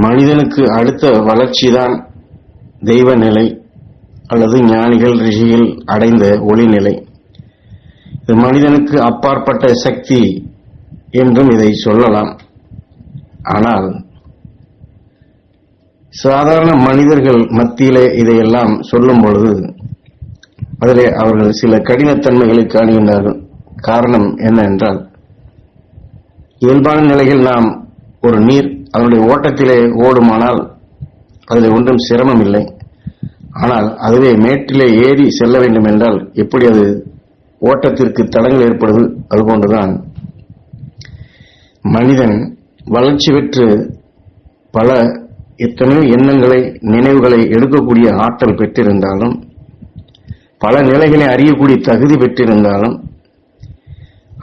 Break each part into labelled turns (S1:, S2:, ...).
S1: மனிதனுக்கு அடுத்த வளர்ச்சிதான் தெய்வ நிலை அல்லது ஞானிகள் ரிஷிகள் அடைந்த ஒளிநிலை. இது மனிதனுக்கு அப்பாற்பட்ட சக்தி என்றும் இதை சொல்லலாம். ஆனால் சாதாரண மனிதர்கள் மத்தியிலே இதையெல்லாம் சொல்லும் பொழுது அதிலே அவர்கள் சில கடினத்தன்மைகளை காணுகின்றார்கள். காரணம் என்ன என்றால், இயல்பான நிலையில் நாம் ஒரு நீர் அதனுடைய ஓட்டத்திலே ஓடுமானால் அதில் ஒன்றும் சிரமம் இல்லை. ஆனால் அதுவே மேட்டிலே ஏறி செல்ல வேண்டும் என்றால் எப்படி அது ஓட்டத்திற்கு தடங்கள் ஏற்படுவது, அதுபோன்றுதான் மனிதன் வளர்ச்சி பெற்று பல எத்தனையோ எண்ணங்களை நினைவுகளை எடுக்கக்கூடிய ஆற்றல் பெற்றிருந்தாலும், பல நிலைகளை அறியக்கூடிய தகுதி பெற்றிருந்தாலும்,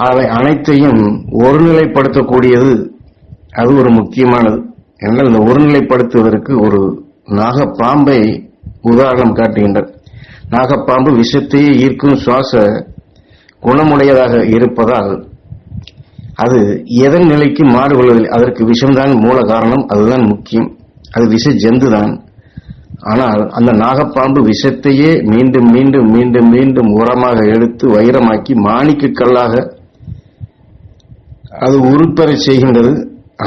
S1: அவை அனைத்தையும் ஒருநிலைப்படுத்தக்கூடியது அது ஒரு முக்கியமானது. என்றால் இந்த ஒருநிலைப்படுத்துவதற்கு ஒரு நாகப்பாம்பை உதாரணம் காட்டுகின்றார். நாகப்பாம்பு விஷத்தையே ஈர்க்கும் சுவாச குணமுடையதாக இருப்பதால் அது எதன் நிலைக்கு மாறுபடுவதில்லை. அதற்கு விஷம்தான் மூல காரணம், அதுதான் முக்கியம். அது விஷ ஜந்துதான். ஆனால் அந்த நாகப்பாம்பு விஷத்தையே மீண்டும் மீண்டும் மீண்டும் மீண்டும் உரமாக எடுத்து வைரமாக்கி மாணிக்க கல்லாக அது உருப்பெறச் செய்கின்றது.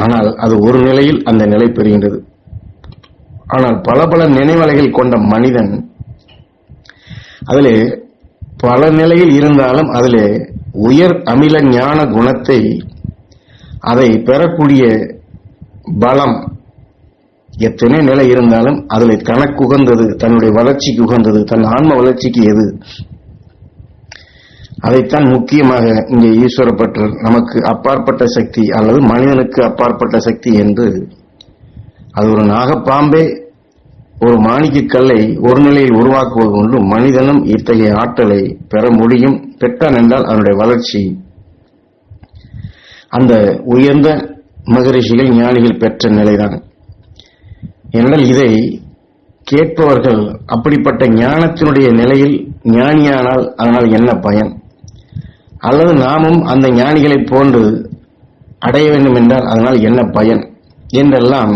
S1: ஆனால் அது ஒரு நிலையில் அந்த நிலை பெறுகின்றது. ஆனால் பல பல நினைவலைகள் கொண்ட மனிதன் அதிலே பல நிலையில் இருந்தாலும் அதிலே உயர் அமில ஞான குணத்தை அதை பெறக்கூடிய பலம் எத்தனை நிலை இருந்தாலும் அதில் தனக்கு உகந்தது, தன்னுடைய வளர்ச்சிக்கு உகந்தது, தன் ஆன்ம வளர்ச்சிக்கு எது, அதைத்தான் முக்கியமாக இங்கே ஈஸ்வரப்பற்றல் நமக்கு அப்பாற்பட்ட சக்தி அல்லது மனிதனுக்கு அப்பாற்பட்ட சக்தி என்று அது ஒரு நாகப்பாம்பே ஒரு மாணிக்க கல்லை ஒரு நிலையில் உருவாக்குவது கொண்டு மனிதனும் இத்தகைய ஆற்றலை பெற முடியும். பெற்றான் என்றால் அதனுடைய வளர்ச்சி அந்த உயர்ந்த மகரிஷிகள் ஞானிகள் பெற்ற நிலைதான். ஏனென்றால் இதை கேட்பவர்கள் அப்படிப்பட்ட ஞானத்தினுடைய நிலையில் ஞானியானால் அதனால் என்ன பயன், அல்லது நாமும் அந்த ஞானிகளைப் போன்று அடைய வேண்டும் என்றால் அதனால் என்ன பயன் என்றெல்லாம்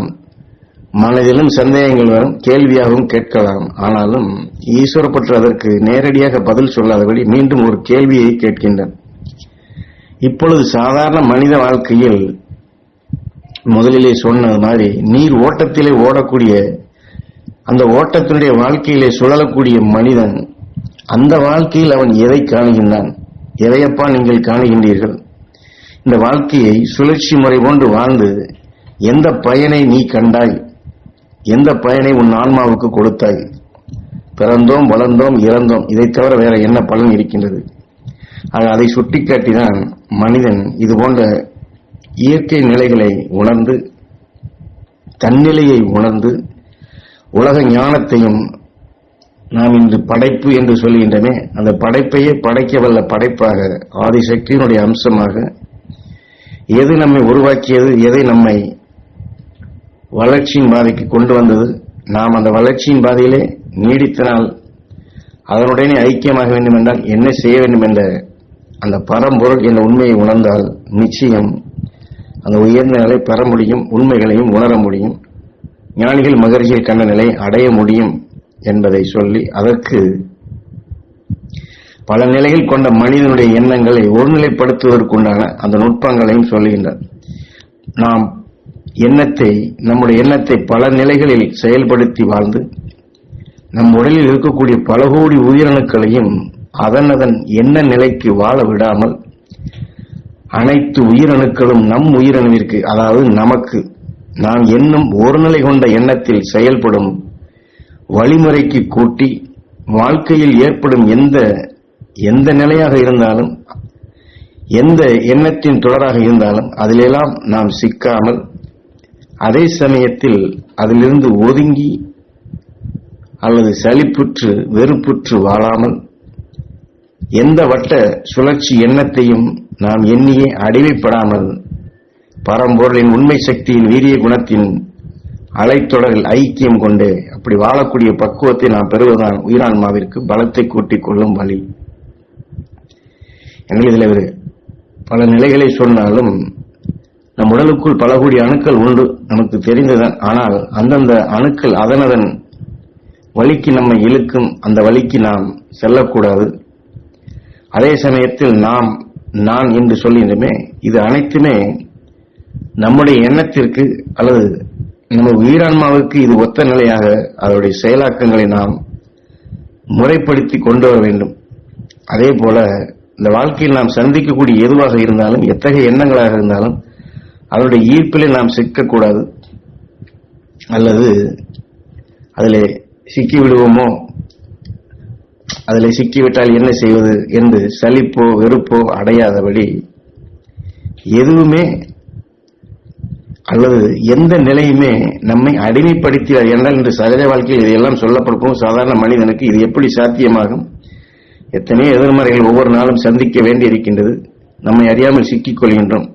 S1: மனதிலும் சந்தேகங்கள் வரும், கேள்வியாகவும் கேட்கலாம். ஆனாலும் ஈஸ்வரப்பற்று அதற்கு நேரடியாக பதில் சொல்லாதபடி மீண்டும் ஒரு கேள்வியை கேட்கின்றனர். இப்பொழுது சாதாரண மனித வாழ்க்கையில் முதலிலே சொன்னது மாதிரி நீர் ஓட்டத்திலே ஓடக்கூடிய அந்த ஓட்டத்தினுடைய வாழ்க்கையிலே சுழலக்கூடிய மனிதன் அந்த வாழ்க்கையில் அவன் எதை காணுகின்றான், எதையப்பா நீங்கள் காணுகின்றீர்கள்? இந்த வாழ்க்கையை சுழற்சி முறை போன்று வாழ்ந்து எந்த பயனை நீ கண்டாய், எந்த பயனை உன் ஆன்மாவுக்கு கொடுத்தாய்? பிறந்தோம், வளர்ந்தோம், இறந்தோம், இதை தவிர வேற என்ன பலன் இருக்கின்றது? அதை சுட்டிக்காட்டிதான் மனிதன் இது போன்ற இயற்கை நிலைகளை உணர்ந்து தன்னிலையை உணர்ந்து உலக ஞானத்தையும் நாம் இன்று படைப்பு என்று சொல்கின்றமே அந்த படைப்பையே படைக்க வல்ல படைப்பாக ஆதிசக்தியினுடைய அம்சமாக எது நம்மை உருவாக்கியது, எதை நம்மை வளர்ச்சியின் பாதைக்கு கொண்டு வந்தது, நாம் அந்த வளர்ச்சியின் பாதையிலே நீடித்தனால் அதனுடனே ஐக்கியமாக வேண்டும் என்றால் என்ன செய்ய வேண்டும் என்ற அந்த பரம்பொருள் என்ற உண்மையை உணர்ந்தால் நிச்சயம் அந்த உயர்ந்த நிலை பெற முடியும், உண்மைகளையும் உணர முடியும், ஞானிகள் மகரிஷிகள் கண்ட நிலை அடைய முடியும் என்பதை சொல்லி அதற்கு பல நிலைகள் கொண்ட மனிதனுடைய எண்ணங்களை ஒருநிலைப்படுத்துவதற்குண்டான அந்த நுட்பங்களையும் சொல்லுகின்றார். நாம் நம்முடைய எண்ணத்தை பல நிலைகளில் செயல்படுத்தி வாழ்ந்து நம் உடலில் இருக்கக்கூடிய பல கோடி உயிரணுக்களையும் அதன் எண்ண நிலைக்கு வாழ விடாமல் அனைத்து உயிரணுக்களும் நம் உயிரணுவிற்கு, அதாவது நமக்கு நாம் எண்ணும் ஒரு நிலை கொண்ட எண்ணத்தில் செயல்படும் வழிமுறைக்கு கூட்டி வாழ்க்கையில் ஏற்படும் எந்த நிலையாக இருந்தாலும் எந்த எண்ணத்தின் தொடராக இருந்தாலும் அதிலெல்லாம் நாம் சிக்காமல் அதே சமயத்தில் அதிலிருந்து ஒதுங்கி அல்லது சலிப்புற்று வெறுப்புற்று வாழாமல் எந்த வட்ட சுழற்சி எண்ணத்தையும் நாம் எண்ணியே அடிமைப்படாமல் பரம்பொருளின் உண்மை சக்தியின் வீரிய குணத்தின் அலைத்தொடரில் ஐக்கியம் கொண்டு அப்படி வாழக்கூடிய பக்குவத்தை நாம் பெறுவதுதான் உயிரான்மாவிற்கு பலத்தை கூட்டிக் கொள்ளும் வழி. எங்கள் இதில் பல நிலைகளை சொன்னாலும் நம் உடலுக்குள் பல கோடி அணுக்கள் உண்டு, நமக்கு தெரிந்ததுதான். ஆனால் அந்தந்த அணுக்கள் அதனதன் வழிக்கு நம்மை இழுக்கும். அந்த வழிக்கு நாம் செல்லக்கூடாது. அதே சமயத்தில் நான் என்று சொல்லின்றமே, இது அனைத்துமே நம்முடைய எண்ணத்திற்கு அல்லது நம்ம உயிரான்மாவுக்கு இது ஒத்த நிலையாக அதனுடைய செயலாக்கங்களை நாம் முறைப்படுத்தி கொண்டு வர வேண்டும். அதே போல இந்த வாழ்க்கையில் நாம் சந்திக்கக்கூடிய எதுவாக இருந்தாலும், எத்தகைய எண்ணங்களாக இருந்தாலும் அதனுடைய ஈர்ப்பிலே நாம் சிக்கக்கூடாது. அல்லது அதிலே சிக்கி விடுவோமோ, அதில் சிக்கிவிட்டால் என்ன செய்வது என்று சலிப்போ வெறுப்போ அடையாதபடி எதுவுமே அல்லது எந்த நிலையுமே நம்மை அடிமைப்படுத்தினார் என்றால் இன்று சகஜ வாழ்க்கையில் இதையெல்லாம் சொல்லப்படும். சாதாரண மனிதனுக்கு இது எப்படி சாத்தியமாகும்? எத்தனையோ எதிர்மறைகள் ஒவ்வொரு நாளும் சந்திக்க வேண்டியிருக்கின்றது. நம்மை அறியாமல் சிக்கிக் கொள்கின்றோம்.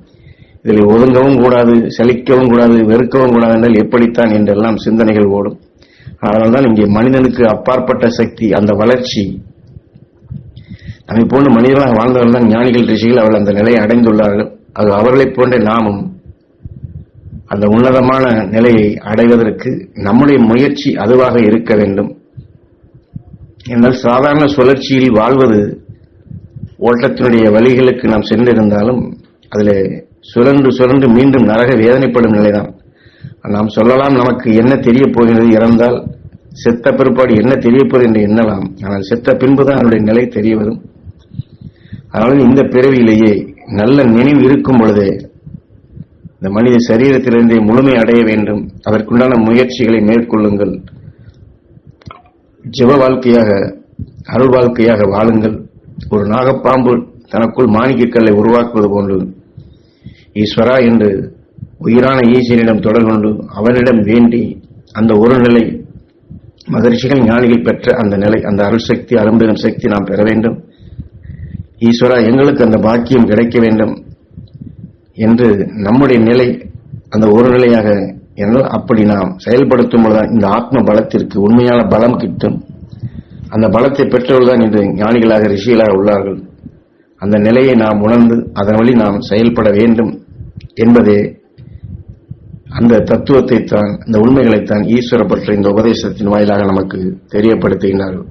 S1: இதில் ஒதுங்கவும் கூடாது, சலிக்கவும் கூடாது, வெறுக்கவும் கூடாது என்றால் எப்படித்தான் என்றெல்லாம் சிந்தனைகள் ஓடும். அதனால்தான் இங்கே மனிதனுக்கு அப்பாற்பட்ட சக்தி, அந்த வளர்ச்சி, நம்மை போன்ற மனிதர்களாக வாழ்ந்தவர்கள் தான் ஞானிகள், ரிஷிகள். அவர்கள் அந்த நிலையை அடைந்துள்ளார்கள். அது அவர்களைப் போன்ற நாமும் அந்த உன்னதமான நிலையை அடைவதற்கு நம்முடைய முயற்சி அதுவாக இருக்க வேண்டும். என்றால் சாதாரண சுழற்சியில் வாழ்வது, ஓட்டத்தினுடைய வழிகளுக்கு நாம் சென்றிருந்தாலும் அதில் சுழன்று சுழன்று மீண்டும் நரக வேதனைப்படும் நிலைதான். நாம் சொல்லலாம், நமக்கு என்ன தெரிய போகிறது, இறந்தால் செத்த பிற்பாடு என்ன தெரிய போகிறது என்று எண்ணலாம். ஆனால் செத்த பின்புதான் அவருடைய நிலை தெரிய வரும். அதனால இந்த பிறவியிலேயே நல்ல நினைவு இருக்கும் பொழுதே இந்த மனித சரீரத்திலிருந்தே முழுமை அடைய வேண்டும். அதற்குண்டான முயற்சிகளை மேற்கொள்ளுங்கள். ஜெப வாழ்க்கையாக, அருள் வாழ்க்கையாக வாழுங்கள். ஒரு நாகப்பாம்பு தனக்குள் மாணிக்கக்கல்லை உருவாக்குவது போன்று ஈஸ்வரா என்று உயிரான ஈஸ்வரனிடம் தொடர்பு கொண்டு அவனிடம் வேண்டி அந்த ஒரு நிலை மகரிஷிகள் ஞானிகள் பெற்ற அந்த நிலை, அந்த அருள் சக்தி, அரும்பெரும் சக்தி நாம் பெற வேண்டும். ஈஸ்வரா எங்களுக்கு அந்த பாக்கியம் கிடைக்க வேண்டும் என்று நம்முடைய நிலை அந்த ஒரு நிலையாக என்றால் அப்படி நாம் செயல்படுத்தும் பொழுதுதான் இந்த ஆத்ம பலத்திற்கு உண்மையான பலம் கிட்டும். அந்த பலத்தை பெற்றவர்கள்தான் இன்று ஞானிகளாக ரிஷிகளாக உள்ளார்கள். அந்த நிலையை நாம் உணர்ந்து அதன் வழி நாம் செயல்பட வேண்டும் என்பதே அந்த தத்துவத்தை தான், அந்த உண்மைகளைத்தான் ஈஸ்வர பற்ற இந்த உபதேசத்தின் வாயிலாக நமக்கு தெரியப்படுத்துகின்றார்கள்.